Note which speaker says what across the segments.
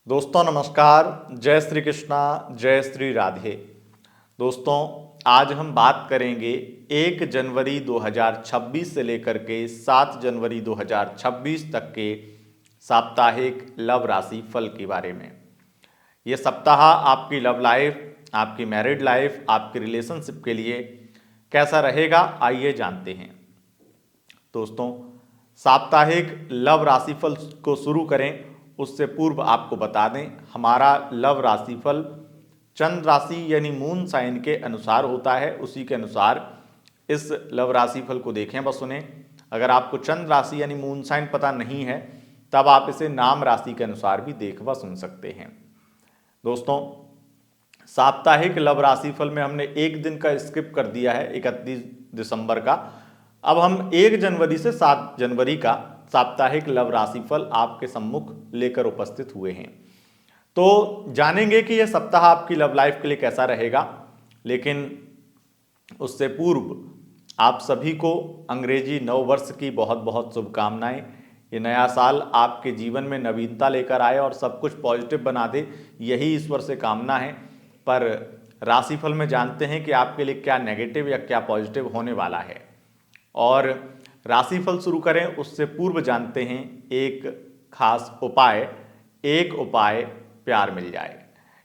Speaker 1: दोस्तों नमस्कार, जय श्री कृष्णा, जय श्री राधे। दोस्तों आज हम बात करेंगे 1 जनवरी 2026 से लेकर के 7 जनवरी 2026 तक के साप्ताहिक लव राशि फल के बारे में। ये सप्ताह आपकी लव लाइफ, आपकी मैरिड लाइफ, आपकी रिलेशनशिप के लिए कैसा रहेगा, आइए जानते हैं। दोस्तों साप्ताहिक लव राशिफल को शुरू करें उससे पूर्व आपको बता दें, हमारा लव राशिफल चंद्र राशि यानी मून साइन के अनुसार होता है। उसी के अनुसार इस लव राशिफल को देखें व सुने। अगर आपको चंद्र राशि यानी मून साइन पता नहीं है तब आप इसे नाम राशि के अनुसार भी देख व सुन सकते हैं। दोस्तों साप्ताहिक लव राशिफल में हमने एक दिन का स्किप कर दिया है, 31 दिसंबर का। अब हम 1 जनवरी से 7 जनवरी का साप्ताहिक लव राशिफल आपके सम्मुख लेकर उपस्थित हुए हैं। तो जानेंगे कि यह सप्ताह आपकी लव लाइफ के लिए कैसा रहेगा, लेकिन उससे पूर्व आप सभी को अंग्रेजी नव वर्ष की बहुत बहुत शुभकामनाएं। ये नया साल आपके जीवन में नवीनता लेकर आए और सब कुछ पॉजिटिव बना दे, यही ईश्वर से कामना है। पर राशिफल में जानते हैं कि आपके लिए क्या नेगेटिव या क्या पॉजिटिव होने वाला है। और राशिफल शुरू करें उससे पूर्व जानते हैं एक खास उपाय, एक उपाय प्यार मिल जाए।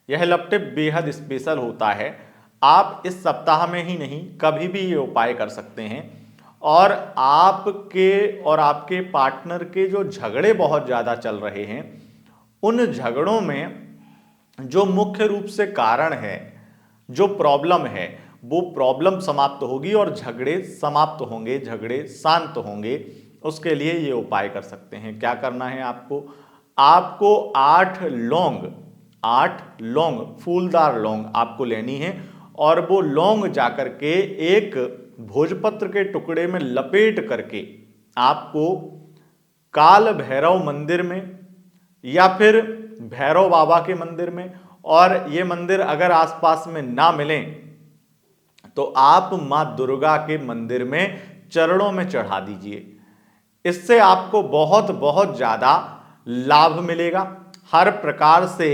Speaker 1: यह लव टिप बेहद स्पेशल होता है। आप इस सप्ताह में ही नहीं कभी भी ये उपाय कर सकते हैं और आपके और आपके पार्टनर के जो झगड़े बहुत ज़्यादा चल रहे हैं, उन झगड़ों में जो मुख्य रूप से कारण है, जो प्रॉब्लम है, वो प्रॉब्लम समाप्त होगी और झगड़े समाप्त होंगे, झगड़े शांत होंगे। उसके लिए ये उपाय कर सकते हैं। क्या करना है आपको 8 लौंग फूलदार लौंग आपको लेनी है और वो लौंग जाकर के एक भोजपत्र के टुकड़े में लपेट करके आपको काल भैरव मंदिर में या फिर भैरव बाबा के मंदिर में, और ये मंदिर अगर आसपास में ना मिलें तो आप मां दुर्गा के मंदिर में चरणों में चढ़ा दीजिए। इससे आपको बहुत बहुत ज्यादा लाभ मिलेगा। हर प्रकार से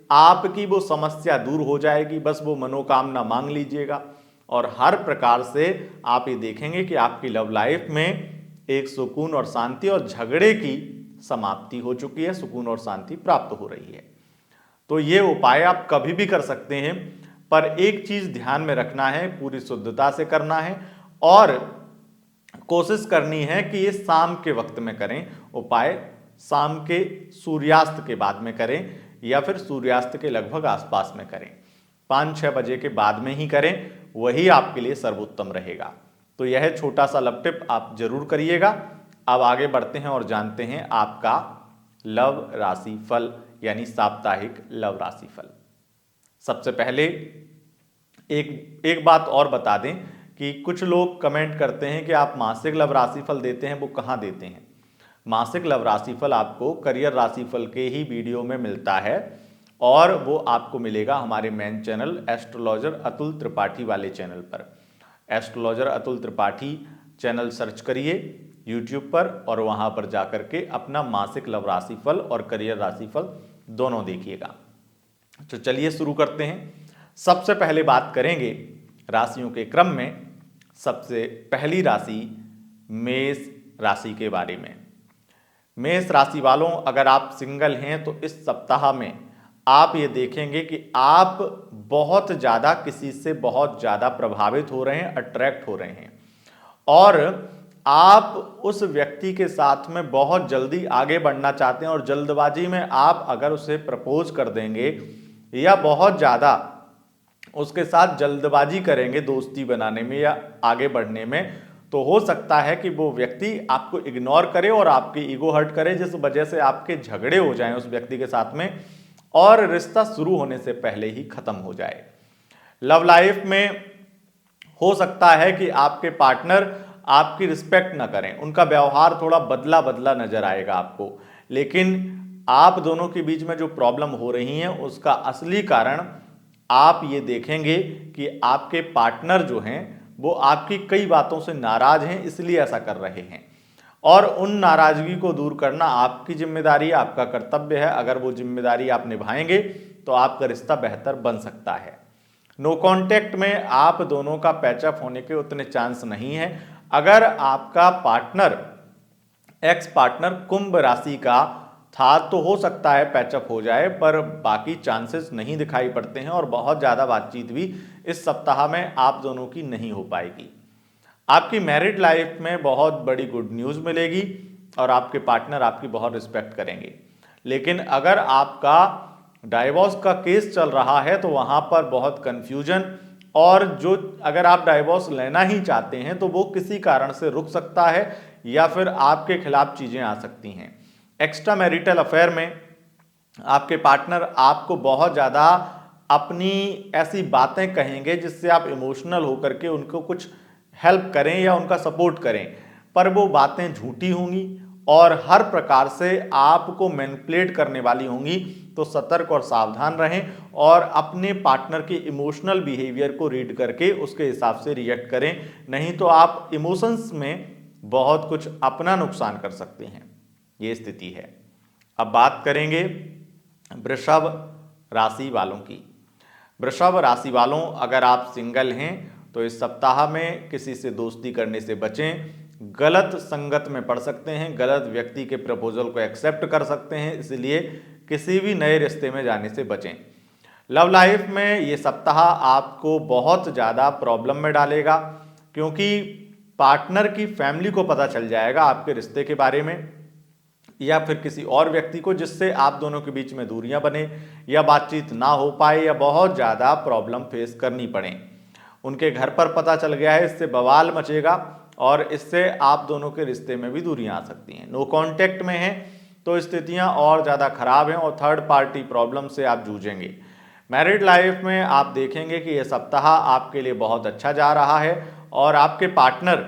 Speaker 1: आपकी वो समस्या दूर हो जाएगी। बस वो मनोकामना मांग लीजिएगा और हर प्रकार से आप ये देखेंगे कि आपकी लव लाइफ में एक सुकून और शांति और झगड़े की समाप्ति हो चुकी है, सुकून और शांति प्राप्त हो रही है। तो ये उपाय आप कभी भी कर सकते हैं, पर एक चीज ध्यान में रखना है, पूरी शुद्धता से करना है और कोशिश करनी है कि ये शाम के वक्त में करें। उपाय शाम के सूर्यास्त के बाद में करें या फिर सूर्यास्त के लगभग आसपास में करें। 5-6 बजे के बाद में ही करें, वही आपके लिए सर्वोत्तम रहेगा। तो यह छोटा सा लव टिप आप जरूर करिएगा। अब आगे बढ़ते हैं और जानते हैं आपका लव राशि फल यानी साप्ताहिक लव राशि फल। सबसे पहले एक बात और बता दें कि कुछ लोग कमेंट करते हैं कि आप मासिक लव राशिफल देते हैं, वो कहाँ देते हैं। मासिक लव राशिफल आपको करियर राशिफल के ही वीडियो में मिलता है और वो आपको मिलेगा हमारे main channel astrologer Atul Tripathi वाले चैनल पर। Astrologer Atul Tripathi channel search करिए यूट्यूब पर और वहाँ पर जाकर के अपना मासिक लव राशिफल और करियर राशिफल दोनों देखिएगा। तो चलिए शुरू करते हैं। सबसे पहले बात करेंगे राशियों के क्रम में। सबसे पहली राशि मेष राशि के बारे में। मेष राशि वालों, अगर आप सिंगल हैं तो इस सप्ताह में आप ये देखेंगे कि आप बहुत ज़्यादा किसी से बहुत ज़्यादा प्रभावित हो रहे हैं, अट्रैक्ट हो रहे हैं और आप उस व्यक्ति के साथ में बहुत जल्दी आगे बढ़ना चाहते हैं और जल्दबाजी में आप अगर उसे प्रपोज कर देंगे या बहुत ज़्यादा उसके साथ जल्दबाजी करेंगे दोस्ती बनाने में या आगे बढ़ने में, तो हो सकता है कि वो व्यक्ति आपको इग्नोर करे और आपकी ईगो हर्ट करे, जिस वजह से आपके झगड़े हो जाएं उस व्यक्ति के साथ में और रिश्ता शुरू होने से पहले ही खत्म हो जाए। लव लाइफ में हो सकता है कि आपके पार्टनर आपकी रिस्पेक्ट ना करें, उनका व्यवहार थोड़ा बदला बदला नजर आएगा आपको, लेकिन आप दोनों के बीच में जो प्रॉब्लम हो रही है उसका असली कारण आप ये देखेंगे कि आपके पार्टनर जो हैं वो आपकी कई बातों से नाराज हैं, इसलिए ऐसा कर रहे हैं और उन नाराजगी को दूर करना आपकी जिम्मेदारी, आपका कर्तव्य है। अगर वो जिम्मेदारी आप निभाएंगे तो आपका रिश्ता बेहतर बन सकता है। नो कांटेक्ट में आप दोनों का पैचअप होने के उतने चांस नहीं है। अगर आपका पार्टनर, एक्स पार्टनर कुंभ राशि का था तो हो सकता है पैचअप हो जाए, पर बाकी चांसेस नहीं दिखाई पड़ते हैं और बहुत ज़्यादा बातचीत भी इस सप्ताह में आप दोनों की नहीं हो पाएगी। आपकी मैरिड लाइफ में बहुत बड़ी गुड न्यूज़ मिलेगी और आपके पार्टनर आपकी बहुत रिस्पेक्ट करेंगे। लेकिन अगर आपका डाइवोर्स का केस चल रहा है तो वहाँ पर बहुत कन्फ्यूजन, और जो अगर आप डाइवोर्स लेना ही चाहते हैं तो वो किसी कारण से रुक सकता है या फिर आपके खिलाफ चीज़ें आ सकती हैं। एक्स्ट्रा मैरिटल अफेयर में आपके पार्टनर आपको बहुत ज़्यादा अपनी ऐसी बातें कहेंगे जिससे आप इमोशनल होकर के उनको कुछ हेल्प करें या उनका सपोर्ट करें, पर वो बातें झूठी होंगी और हर प्रकार से आपको मैनिपुलेट करने वाली होंगी। तो सतर्क और सावधान रहें और अपने पार्टनर के इमोशनल बिहेवियर को रीड करके उसके हिसाब से रिएक्ट करें, नहीं तो आप इमोशंस में बहुत कुछ अपना नुकसान कर सकते हैं। ये स्थिति है। अब बात करेंगे वृषभ राशि वालों की। वृषभ राशि वालों, अगर आप सिंगल हैं तो इस सप्ताह में किसी से दोस्ती करने से बचें। गलत संगत में पड़ सकते हैं, गलत व्यक्ति के प्रपोजल को एक्सेप्ट कर सकते हैं, इसलिए किसी भी नए रिश्ते में जाने से बचें। लव लाइफ में ये सप्ताह आपको बहुत ज़्यादा प्रॉब्लम में डालेगा, क्योंकि पार्टनर की फैमिली को पता चल जाएगा आपके रिश्ते के बारे में, या फिर किसी और व्यक्ति को, जिससे आप दोनों के बीच में दूरियां बने या बातचीत ना हो पाए या बहुत ज़्यादा प्रॉब्लम फेस करनी पड़े। उनके घर पर पता चल गया है, इससे बवाल मचेगा और इससे आप दोनों के रिश्ते में भी दूरियां आ सकती हैं। नो कांटेक्ट में हैं तो स्थितियां और ज़्यादा खराब हैं और थर्ड पार्टी प्रॉब्लम से आप जूझेंगे। मैरिड लाइफ में आप देखेंगे कि यह सप्ताह आपके लिए बहुत अच्छा जा रहा है और आपके पार्टनर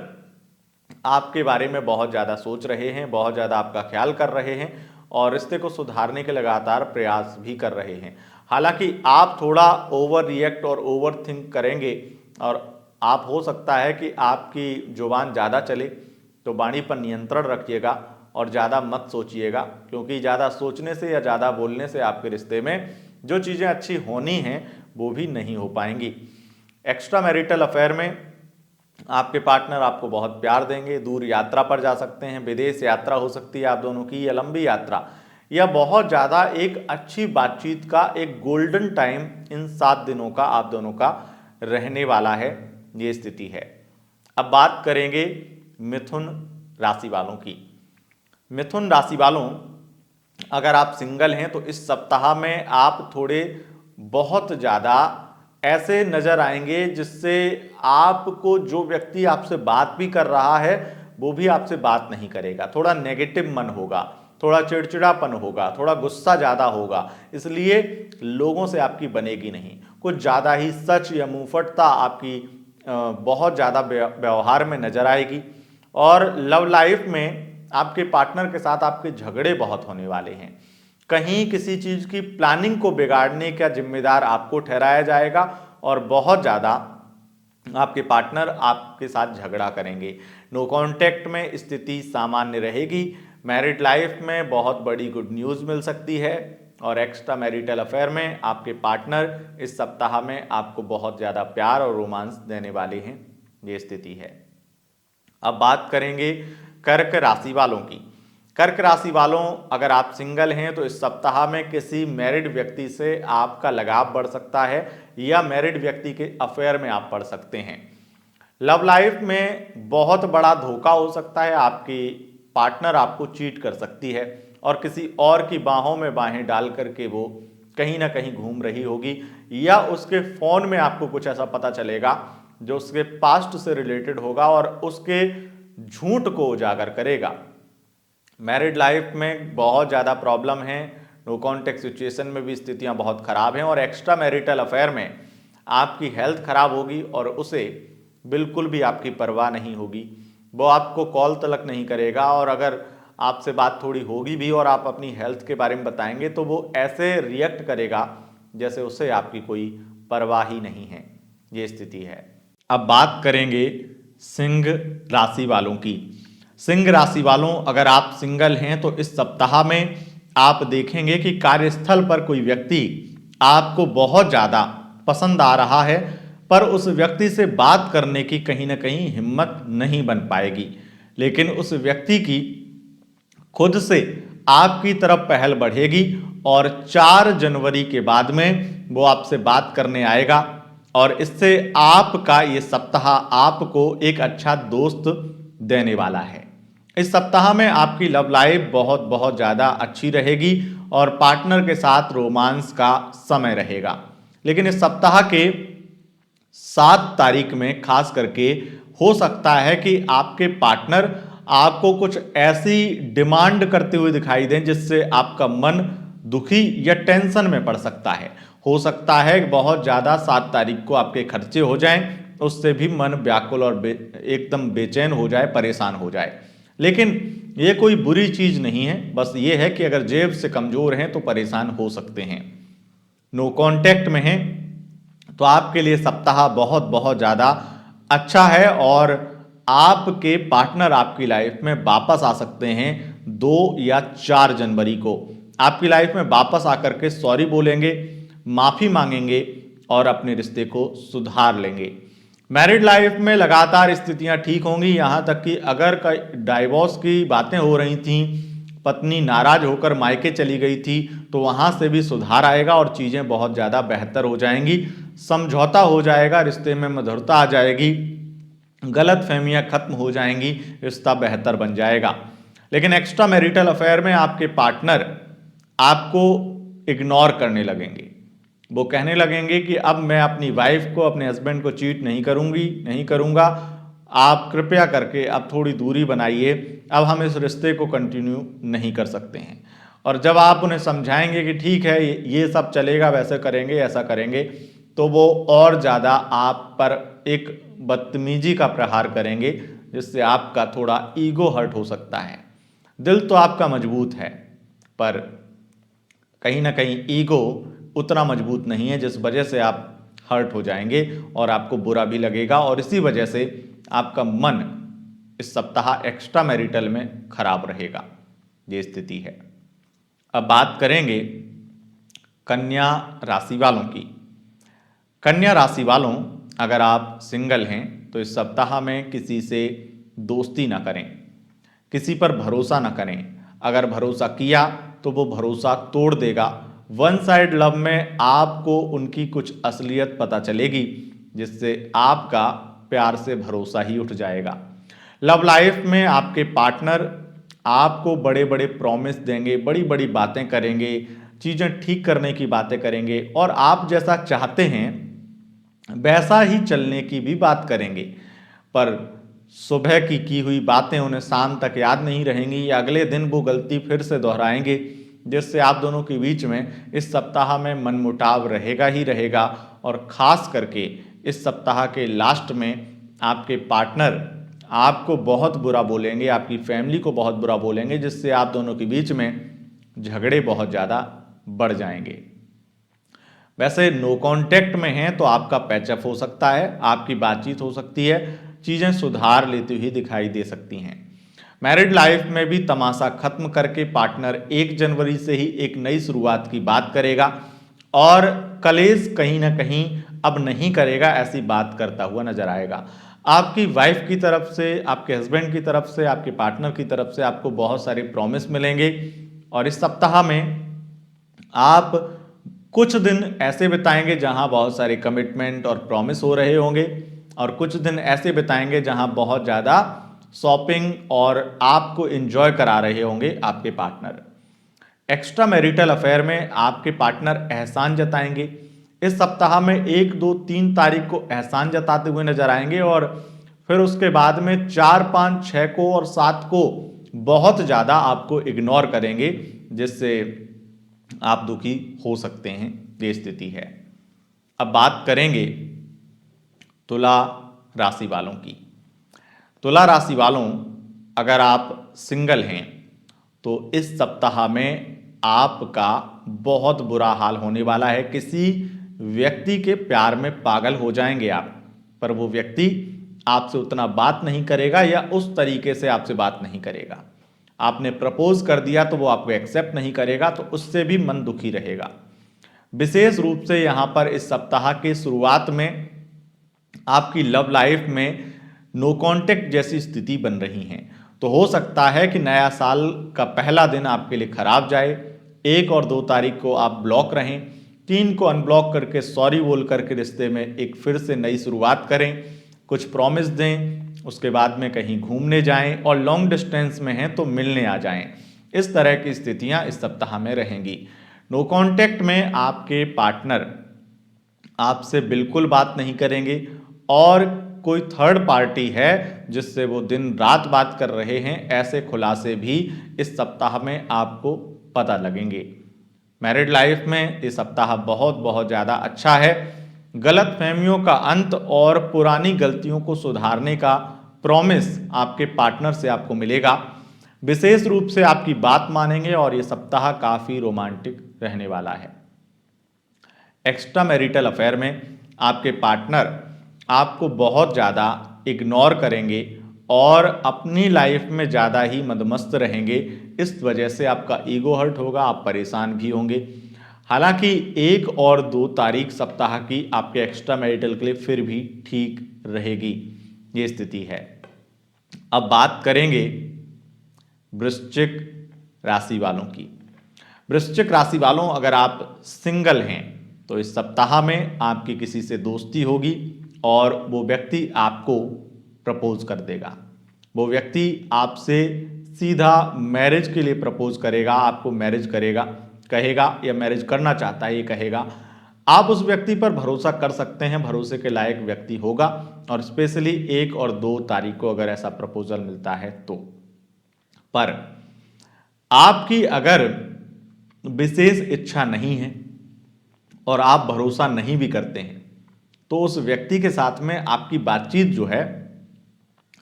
Speaker 1: आपके बारे में बहुत ज़्यादा सोच रहे हैं, बहुत ज़्यादा आपका ख्याल कर रहे हैं और रिश्ते को सुधारने के लगातार प्रयास भी कर रहे हैं। हालांकि आप थोड़ा ओवर रिएक्ट और ओवर थिंक करेंगे और आप हो सकता है कि आपकी जुबान ज़्यादा चले, तो वाणी पर नियंत्रण रखिएगा और ज़्यादा मत सोचिएगा, क्योंकि ज़्यादा सोचने से या ज़्यादा बोलने से आपके रिश्ते में जो चीज़ें अच्छी होनी हैं वो भी नहीं हो पाएंगी। एक्स्ट्रा मैरिटल अफेयर में आपके पार्टनर आपको बहुत प्यार देंगे, दूर यात्रा पर जा सकते हैं, विदेश यात्रा हो सकती है आप दोनों की, या लंबी यात्रा, या बहुत ज़्यादा एक अच्छी बातचीत का एक गोल्डन टाइम इन 7 दिनों का आप दोनों का रहने वाला है। ये स्थिति है। अब बात करेंगे मिथुन राशि वालों की। मिथुन राशि वालों, अगर आप सिंगल हैं तो इस सप्ताह में आप थोड़े बहुत ज़्यादा ऐसे नज़र आएंगे जिससे आपको जो व्यक्ति आपसे बात भी कर रहा है वो भी आपसे बात नहीं करेगा। थोड़ा नेगेटिव मन होगा, थोड़ा चिड़चिड़ापन होगा, थोड़ा गुस्सा ज़्यादा होगा, इसलिए लोगों से आपकी बनेगी नहीं। कुछ ज़्यादा ही सच या मुंहफटता आपकी बहुत ज़्यादा व्यवहार में नज़र आएगी। और लव लाइफ में आपके पार्टनर के साथ आपके झगड़े बहुत होने वाले हैं। कहीं किसी चीज़ की प्लानिंग को बिगाड़ने का जिम्मेदार आपको ठहराया जाएगा और बहुत ज़्यादा आपके पार्टनर आपके साथ झगड़ा करेंगे। नो कांटेक्ट में स्थिति सामान्य रहेगी। मैरिड लाइफ में बहुत बड़ी गुड न्यूज़ मिल सकती है और एक्स्ट्रा मैरिटल अफेयर में आपके पार्टनर इस सप्ताह में आपको बहुत ज़्यादा प्यार और रोमांस देने वाले हैं। ये स्थिति है। अब बात करेंगे कर्क राशि वालों की। कर्क राशि वालों, अगर आप सिंगल हैं तो इस सप्ताह में किसी मैरिड व्यक्ति से आपका लगाव बढ़ सकता है या मैरिड व्यक्ति के अफेयर में आप पड़ सकते हैं। लव लाइफ में बहुत बड़ा धोखा हो सकता है, आपकी पार्टनर आपको चीट कर सकती है और किसी और की बाहों में बाहें डाल करके वो कहीं ना कहीं घूम रही होगी, या उसके फ़ोन में आपको कुछ ऐसा पता चलेगा जो उसके पास्ट से रिलेटेड होगा और उसके झूठ को उजागर करेगा। मैरिड लाइफ में बहुत ज़्यादा प्रॉब्लम है। नो कॉन्टेक्ट सिचुएशन में भी स्थितियां बहुत ख़राब हैं और एक्स्ट्रा मैरिटल अफेयर में आपकी हेल्थ ख़राब होगी और उसे बिल्कुल भी आपकी परवाह नहीं होगी। वो आपको कॉल तलक नहीं करेगा और अगर आपसे बात थोड़ी होगी भी और आप अपनी हेल्थ के बारे में बताएंगे तो वो ऐसे रिएक्ट करेगा जैसे उसे आपकी कोई परवाह ही नहीं है। ये स्थिति है। अब बात करेंगे सिंह राशि वालों की। सिंह राशि वालों, अगर आप सिंगल हैं तो इस सप्ताह में आप देखेंगे कि कार्यस्थल पर कोई व्यक्ति आपको बहुत ज़्यादा पसंद आ रहा है, पर उस व्यक्ति से बात करने की कहीं ना कहीं हिम्मत नहीं बन पाएगी। लेकिन उस व्यक्ति की खुद से आपकी तरफ पहल बढ़ेगी और 4 जनवरी के बाद में वो आपसे बात करने आएगा और इससे आपका ये सप्ताह आपको एक अच्छा दोस्त देने वाला है। इस सप्ताह में आपकी लव लाइफ बहुत बहुत ज़्यादा अच्छी रहेगी और पार्टनर के साथ रोमांस का समय रहेगा। लेकिन इस सप्ताह के 7 तारीख में खास करके हो सकता है कि आपके पार्टनर आपको कुछ ऐसी डिमांड करते हुए दिखाई दें जिससे आपका मन दुखी या टेंशन में पड़ सकता है। हो सकता है बहुत ज़्यादा 7 तारीख को आपके खर्चे हो जाएं, उससे भी मन व्याकुल और एकदम बेचैन हो जाए, परेशान हो जाए। लेकिन ये कोई बुरी चीज़ नहीं है, बस ये है कि अगर जेब से कमज़ोर हैं तो परेशान हो सकते हैं। नो कांटेक्ट में हैं तो आपके लिए सप्ताह बहुत बहुत ज़्यादा अच्छा है और आपके पार्टनर आपकी लाइफ में वापस आ सकते हैं 2 या 4 जनवरी को। आपकी लाइफ में वापस आकर के सॉरी बोलेंगे, माफ़ी मांगेंगे और अपने रिश्ते को सुधार लेंगे। मैरिड लाइफ में लगातार स्थितियां ठीक होंगी, यहाँ तक कि अगर डाइवोर्स की बातें हो रही थीं, पत्नी नाराज होकर मायके चली गई थी, तो वहाँ से भी सुधार आएगा और चीज़ें बहुत ज़्यादा बेहतर हो जाएंगी। समझौता हो जाएगा, रिश्ते में मधुरता आ जाएगी, गलत फहमियाँ खत्म हो जाएंगी, रिश्ता बेहतर बन जाएगा। लेकिन एक्स्ट्रा मैरिटल अफेयर में आपके पार्टनर आपको इग्नोर करने लगेंगे। वो कहने लगेंगे कि अब मैं अपनी वाइफ को, अपने हस्बैंड को चीट नहीं करूँगा, आप कृपया करके अब थोड़ी दूरी बनाइए, अब हम इस रिश्ते को कंटिन्यू नहीं कर सकते हैं। और जब आप उन्हें समझाएंगे कि ठीक है ये सब चलेगा, वैसे करेंगे, ऐसा करेंगे, तो वो और ज़्यादा आप पर एक बदतमीजी का प्रहार करेंगे जिससे आपका थोड़ा ईगो हर्ट हो सकता है। दिल तो आपका मजबूत है, पर कहीं ना कहीं ईगो उतना मजबूत नहीं है, जिस वजह से आप हर्ट हो जाएंगे और आपको बुरा भी लगेगा और इसी वजह से आपका मन इस सप्ताह एक्स्ट्रा मैरिटल में खराब रहेगा। ये स्थिति है। अब बात करेंगे कन्या राशि वालों की। कन्या राशि वालों, अगर आप सिंगल हैं तो इस सप्ताह में किसी से दोस्ती ना करें, किसी पर भरोसा ना करें। अगर भरोसा किया तो वो भरोसा तोड़ देगा। वन साइड लव में आपको उनकी कुछ असलियत पता चलेगी जिससे आपका प्यार से भरोसा ही उठ जाएगा। लव लाइफ में आपके पार्टनर आपको बड़े बड़े प्रॉमिस देंगे, बड़ी बड़ी बातें करेंगे, चीज़ें ठीक करने की बातें करेंगे और आप जैसा चाहते हैं वैसा ही चलने की भी बात करेंगे। पर सुबह की हुई बातें उन्हें शाम तक याद नहीं रहेंगी या अगले दिन वो गलती फिर से दोहराएंगे, जिससे आप दोनों के बीच में इस सप्ताह में मनमुटाव रहेगा ही रहेगा। और ख़ास करके इस सप्ताह के लास्ट में आपके पार्टनर आपको बहुत बुरा बोलेंगे, आपकी फैमिली को बहुत बुरा बोलेंगे, जिससे आप दोनों के बीच में झगड़े बहुत ज़्यादा बढ़ जाएंगे। वैसे नो कांटेक्ट में हैं तो आपका पैचअप हो सकता है, आपकी बातचीत हो सकती है, चीज़ें सुधार लेती हुई दिखाई दे सकती हैं। मैरिड लाइफ में भी तमाशा खत्म करके पार्टनर 1 जनवरी से ही एक नई शुरुआत की बात करेगा और कलेश कहीं ना कहीं अब नहीं करेगा, ऐसी बात करता हुआ नजर आएगा। आपकी वाइफ की तरफ से, आपके हस्बैंड की तरफ से, आपके पार्टनर की तरफ से आपको बहुत सारे प्रॉमिस मिलेंगे और इस सप्ताह में आप कुछ दिन ऐसे बिताएंगे जहां बहुत सारे कमिटमेंट और प्रॉमिस हो रहे होंगे और कुछ दिन ऐसे बिताएंगे जहां बहुत ज़्यादा शॉपिंग और आपको एंजॉय करा रहे होंगे आपके पार्टनर। एक्स्ट्रा मैरिटल अफेयर में आपके पार्टनर एहसान जताएंगे। इस सप्ताह में 1, 2, 3 तारीख को एहसान जताते हुए नजर आएंगे और फिर उसके बाद में 4, 5, 6 को और 7 को बहुत ज़्यादा आपको इग्नोर करेंगे, जिससे आप दुखी हो सकते हैं। ये स्थिति है। अब बात करेंगे तुला राशि वालों की। तुला राशि वालों, अगर आप सिंगल हैं तो इस सप्ताह में आपका बहुत बुरा हाल होने वाला है। किसी व्यक्ति के प्यार में पागल हो जाएंगे आप, पर वो व्यक्ति आपसे उतना बात नहीं करेगा या उस तरीके से आपसे बात नहीं करेगा। आपने प्रपोज कर दिया तो वो आपको एक्सेप्ट नहीं करेगा, तो उससे भी मन दुखी रहेगा। विशेष रूप से यहाँ पर इस सप्ताह के शुरुआत में आपकी लव लाइफ में नो कांटेक्ट जैसी स्थिति बन रही है। तो हो सकता है कि नया साल का पहला दिन आपके लिए खराब जाए। 1 और 2 तारीख को आप ब्लॉक रहें, 3 को अनब्लॉक करके सॉरी बोल करके रिश्ते में एक फिर से नई शुरुआत करें, कुछ प्रॉमिस दें, उसके बाद में कहीं घूमने जाएं और लॉन्ग डिस्टेंस में हैं तो मिलने आ जाएं। इस तरह की स्थितियां इस सप्ताह में रहेंगी। नो कांटेक्ट में आपके पार्टनर आपसे बिल्कुल बात नहीं करेंगे और कोई थर्ड पार्टी है जिससे वो दिन रात बात कर रहे हैं, ऐसे खुलासे भी इस सप्ताह में आपको पता लगेंगे। मैरिड लाइफ में ये सप्ताह बहुत बहुत ज़्यादा अच्छा है। गलत फहमियों का अंत और पुरानी गलतियों को सुधारने का प्रॉमिस आपके पार्टनर से आपको मिलेगा। विशेष रूप से आपकी बात मानेंगे और ये सप्ताह काफ़ी रोमांटिक रहने वाला है। एक्स्ट्रा मैरिटल अफेयर में आपके पार्टनर आपको बहुत ज़्यादा इग्नोर करेंगे और अपनी लाइफ में ज़्यादा ही मदमस्त रहेंगे। इस वजह से आपका ईगो हर्ट होगा, आप परेशान भी होंगे। हालांकि 1 और 2 तारीख सप्ताह की आपके एक्स्ट्रा मैरिटल के लिए फिर भी ठीक रहेगी, ये स्थिति है। अब बात करेंगे वृश्चिक राशि वालों की। वृश्चिक राशि वालों, अगर आप सिंगल हैं तो इस सप्ताह में आपकी किसी से दोस्ती होगी और वो व्यक्ति आपको प्रपोज कर देगा। वो व्यक्ति आपसे सीधा मैरिज के लिए प्रपोज करेगा, आपको मैरिज करेगा कहेगा या मैरिज करना चाहता है ये कहेगा। आप उस व्यक्ति पर भरोसा कर सकते हैं, भरोसे के लायक व्यक्ति होगा। और स्पेशली 1 और 2 तारीख को अगर ऐसा प्रपोजल मिलता है तो। पर आपकी अगर विशेष इच्छा नहीं है और आप भरोसा नहीं भी करते हैं तो उस व्यक्ति के साथ में आपकी बातचीत जो है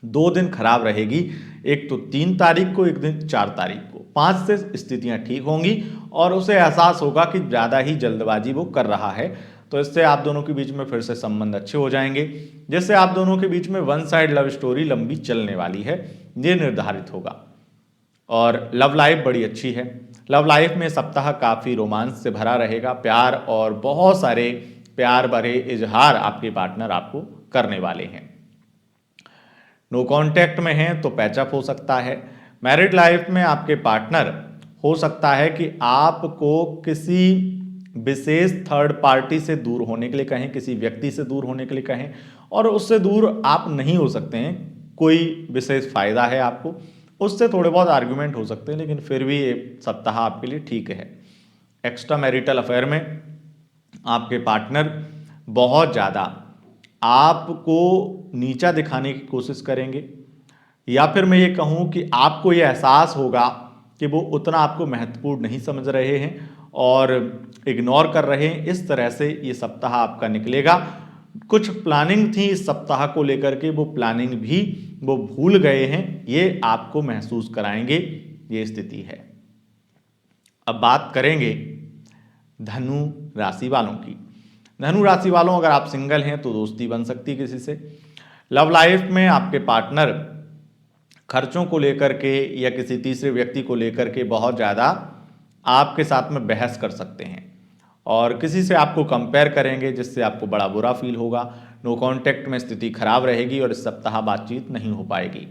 Speaker 1: 2 दिन खराब रहेगी। एक तो 3 तारीख को, एक दिन 4 तारीख को। 5 से स्थितियां ठीक होंगी और उसे एहसास होगा कि ज़्यादा ही जल्दबाजी वो कर रहा है। तो इससे आप दोनों के बीच में फिर से संबंध अच्छे हो जाएंगे, जिससे आप दोनों के बीच में वन साइड लव स्टोरी लंबी चलने वाली है, ये निर्धारित होगा। और लव लाइफ बड़ी अच्छी है। लव लाइफ में सप्ताह काफ़ी रोमांस से भरा रहेगा। प्यार और बहुत सारे प्यार भरे इजहार आपके पार्टनर आपको करने वाले हैं। नो कांटेक्ट में हैं तो पैचअप हो सकता है। मैरिड लाइफ में आपके पार्टनर हो सकता है कि आपको किसी विशेष थर्ड पार्टी से दूर होने के लिए कहें, किसी व्यक्ति से दूर होने के लिए कहें, और उससे दूर आप नहीं हो सकते हैं। कोई विशेष फायदा है आपको, उससे थोड़े बहुत आर्ग्यूमेंट हो सकते हैं, लेकिन फिर भी ये सप्ताह आपके लिए ठीक है। एक्स्ट्रा मैरिटल अफेयर में आपके पार्टनर बहुत ज़्यादा आपको नीचा दिखाने की कोशिश करेंगे, या फिर मैं ये कहूँ कि आपको ये एहसास होगा कि वो उतना आपको महत्वपूर्ण नहीं समझ रहे हैं और इग्नोर कर रहे हैं। इस तरह से ये सप्ताह आपका निकलेगा। कुछ प्लानिंग थी इस सप्ताह को लेकर के, वो प्लानिंग भी वो भूल गए हैं, ये आपको महसूस कराएंगे, ये स्थिति है। अब बात करेंगे धनु राशि वालों की। धनु राशि वालों, अगर आप सिंगल हैं तो दोस्ती बन सकती है किसी से। लव लाइफ में आपके पार्टनर खर्चों को लेकर के या किसी तीसरे व्यक्ति को लेकर के बहुत ज़्यादा आपके साथ में बहस कर सकते हैं और किसी से आपको कंपेयर करेंगे, जिससे आपको बड़ा बुरा फील होगा। नो कांटेक्ट में स्थिति खराब रहेगी और इस सप्ताह बातचीत नहीं हो पाएगी।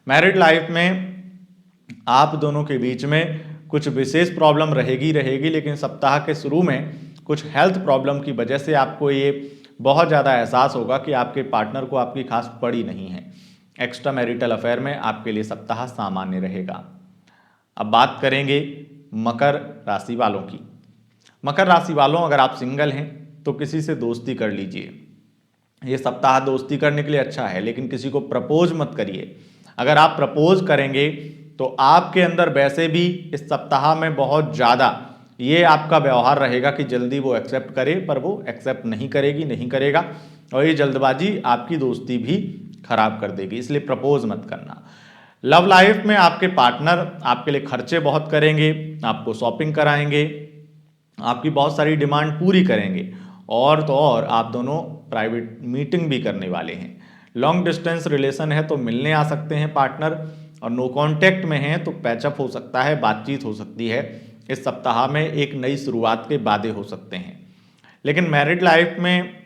Speaker 1: मैरिड लाइफ में आप दोनों के बीच में कुछ विशेष प्रॉब्लम रहेगी, लेकिन सप्ताह के शुरू में कुछ हेल्थ प्रॉब्लम की वजह से आपको ये बहुत ज़्यादा एहसास होगा कि आपके पार्टनर को आपकी खास पड़ी नहीं है। एक्स्ट्रा मैरिटल अफेयर में आपके लिए सप्ताह सामान्य रहेगा। अब बात करेंगे मकर राशि वालों की। मकर राशि वालों, अगर आप सिंगल हैं तो किसी से दोस्ती कर लीजिए। ये सप्ताह दोस्ती करने के लिए अच्छा है, लेकिन किसी को प्रपोज मत करिए। अगर आप प्रपोज करेंगे तो आपके अंदर वैसे भी इस सप्ताह में बहुत ज़्यादा ये आपका व्यवहार रहेगा कि जल्दी वो एक्सेप्ट करे, पर वो एक्सेप्ट नहीं करेगा और ये जल्दबाजी आपकी दोस्ती भी खराब कर देगी, इसलिए प्रपोज मत करना। लव लाइफ में आपके पार्टनर आपके लिए खर्चे बहुत करेंगे, आपको शॉपिंग कराएंगे, आपकी बहुत सारी डिमांड पूरी करेंगे और तो और आप दोनों प्राइवेट मीटिंग भी करने वाले हैं। लॉन्ग डिस्टेंस रिलेशन है तो मिलने आ सकते हैं पार्टनर, और नो कांटेक्ट में हैं तो पैचअप हो सकता है, बातचीत हो सकती है। इस सप्ताह में एक नई शुरुआत के वादे हो सकते हैं। लेकिन मैरिड लाइफ में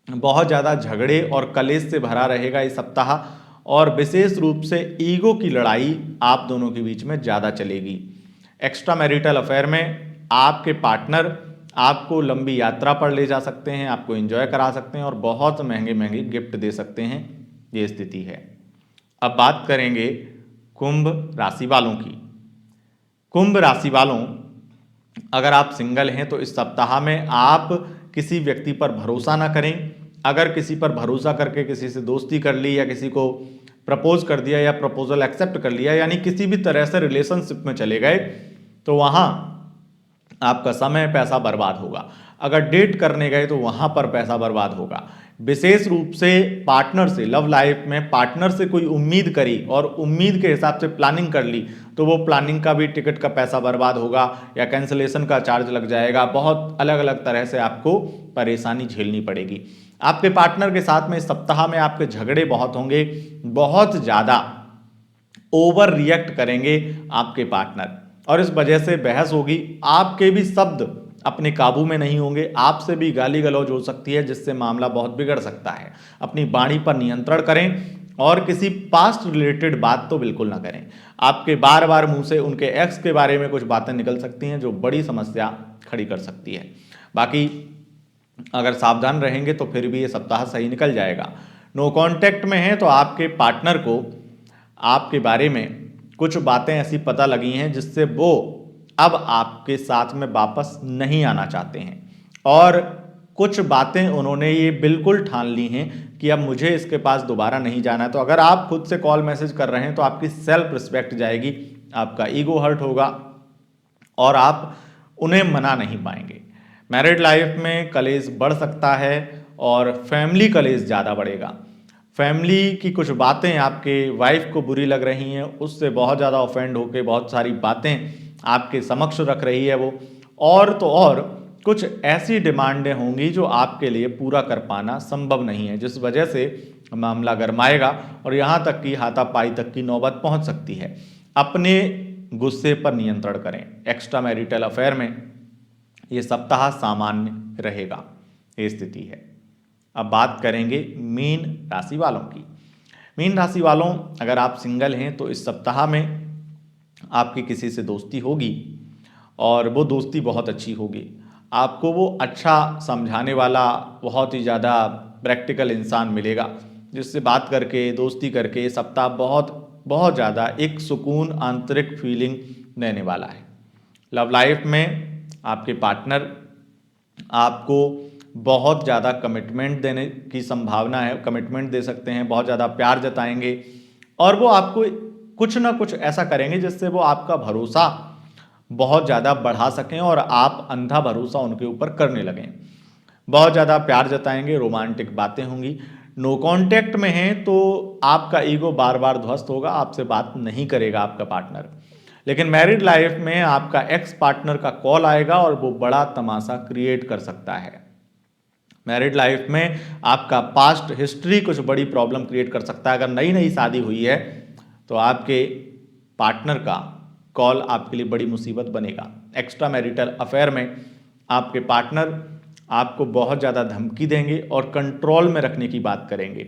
Speaker 1: बहुत ज़्यादा झगड़े और कलेश से भरा रहेगा इस सप्ताह, और विशेष रूप से ईगो की लड़ाई आप दोनों के बीच में ज़्यादा चलेगी। एक्स्ट्रा मैरिटल अफेयर में आपके पार्टनर आपको लंबी यात्रा पर ले जा सकते हैं, आपको एंजॉय करा सकते हैं और बहुत महंगे महंगे गिफ्ट दे सकते हैं, ये स्थिति है। अब बात करेंगे कुंभ राशि वालों की। कुंभ राशि वालों, अगर आप सिंगल हैं तो इस सप्ताह में आप किसी व्यक्ति पर भरोसा ना करें। अगर किसी पर भरोसा करके किसी से दोस्ती कर ली या किसी को प्रपोज कर दिया या प्रपोजल एक्सेप्ट कर लिया, यानी किसी भी तरह से रिलेशनशिप में चले गए, तो वहां आपका समय पैसा बर्बाद होगा। अगर डेट करने गए तो वहां पर पैसा बर्बाद होगा। विशेष रूप से पार्टनर से, लव लाइफ में पार्टनर से कोई उम्मीद करी और उम्मीद के हिसाब से प्लानिंग कर ली, तो वो प्लानिंग का भी टिकट का पैसा बर्बाद होगा या कैंसिलेशन का चार्ज लग जाएगा। बहुत अलग अलग तरह से आपको परेशानी झेलनी पड़ेगी। आपके पार्टनर के साथ में इस सप्ताह में आपके झगड़े बहुत होंगे, बहुत ज़्यादा ओवर रिएक्ट करेंगे आपके पार्टनर, और इस वजह से बहस होगी। आपके भी शब्द अपने काबू में नहीं होंगे, आपसे भी गाली गलौज हो सकती है, जिससे मामला बहुत बिगड़ सकता है। अपनी वाणी पर नियंत्रण करें और किसी पास्ट रिलेटेड बात तो बिल्कुल ना करें। आपके बार बार मुंह से उनके एक्स के बारे में कुछ बातें निकल सकती हैं जो बड़ी समस्या खड़ी कर सकती है। बाकी अगर सावधान रहेंगे तो फिर भी ये सप्ताह सही निकल जाएगा। नो कांटेक्ट में है तो आपके पार्टनर को आपके बारे में कुछ बातें ऐसी पता लगी हैं जिससे वो अब आपके साथ में वापस नहीं आना चाहते हैं, और कुछ बातें उन्होंने ये बिल्कुल ठान ली हैं कि अब मुझे इसके पास दोबारा नहीं जाना है। तो अगर आप खुद से कॉल मैसेज कर रहे हैं तो आपकी सेल्फ रिस्पेक्ट जाएगी, आपका ईगो हर्ट होगा और आप उन्हें मना नहीं पाएंगे। मैरिड लाइफ में कलेश बढ़ सकता है और फैमिली कलेश ज़्यादा बढ़ेगा। फैमिली की कुछ बातें आपके वाइफ को बुरी लग रही हैं, उससे बहुत ज़्यादा ऑफेंड होकर बहुत सारी बातें आपके समक्ष रख रही है वो, और तो और कुछ ऐसी डिमांडें होंगी जो आपके लिए पूरा कर पाना संभव नहीं है, जिस वजह से मामला गरमाएगा और यहाँ तक कि हाथापाई तक की नौबत पहुँच सकती है। अपने गुस्से पर नियंत्रण करें। एक्स्ट्रा मैरिटल अफेयर में ये सप्ताह सामान्य रहेगा, ये स्थिति है। अब बात करेंगे मीन राशि वालों की। मीन राशि वालों, अगर आप सिंगल हैं तो इस सप्ताह में आपकी किसी से दोस्ती होगी और वो दोस्ती बहुत अच्छी होगी। आपको वो अच्छा समझाने वाला बहुत ही ज़्यादा प्रैक्टिकल इंसान मिलेगा, जिससे बात करके दोस्ती करके सप्ताह बहुत बहुत ज़्यादा एक सुकून आंतरिक फीलिंग देने वाला है। लव लाइफ में आपके पार्टनर आपको बहुत ज़्यादा कमिटमेंट देने की संभावना है, कमिटमेंट दे सकते हैं, बहुत ज़्यादा प्यार जताएंगे और वो आपको कुछ ना कुछ ऐसा करेंगे जिससे वो आपका भरोसा बहुत ज़्यादा बढ़ा सकें और आप अंधा भरोसा उनके ऊपर करने लगें। बहुत ज़्यादा प्यार जताएंगे, रोमांटिक बातें होंगी। नो कांटेक्ट में हैं तो आपका ईगो बार बार ध्वस्त होगा, आपसे बात नहीं करेगा आपका पार्टनर। लेकिन मैरिड लाइफ में आपका एक्स पार्टनर का कॉल आएगा और वो बड़ा तमाशा क्रिएट कर सकता है। मैरिड लाइफ में आपका पास्ट हिस्ट्री कुछ बड़ी प्रॉब्लम क्रिएट कर सकता है। अगर नई नई शादी हुई है तो आपके पार्टनर का कॉल आपके लिए बड़ी मुसीबत बनेगा। एक्स्ट्रा मैरिटल अफेयर में आपके पार्टनर आपको बहुत ज़्यादा धमकी देंगे और कंट्रोल में रखने की बात करेंगे,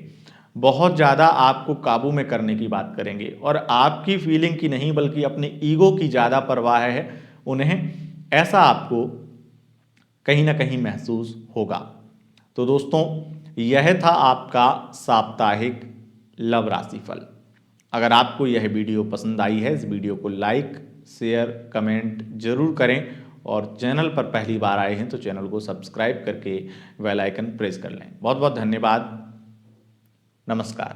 Speaker 1: बहुत ज़्यादा आपको काबू में करने की बात करेंगे और आपकी फीलिंग की नहीं बल्कि अपनी ईगो की ज़्यादा परवाह है उन्हें, ऐसा आपको कहीं ना कहीं महसूस होगा। तो दोस्तों, यह था आपका साप्ताहिक लव राशिफल। अगर आपको यह वीडियो पसंद आई है, इस वीडियो को लाइक, शेयर, कमेंट जरूर करें और चैनल पर पहली बार आए हैं तो चैनल को सब्सक्राइब करके बेल आइकन प्रेस कर लें। बहुत बहुत धन्यवाद। नमस्कार।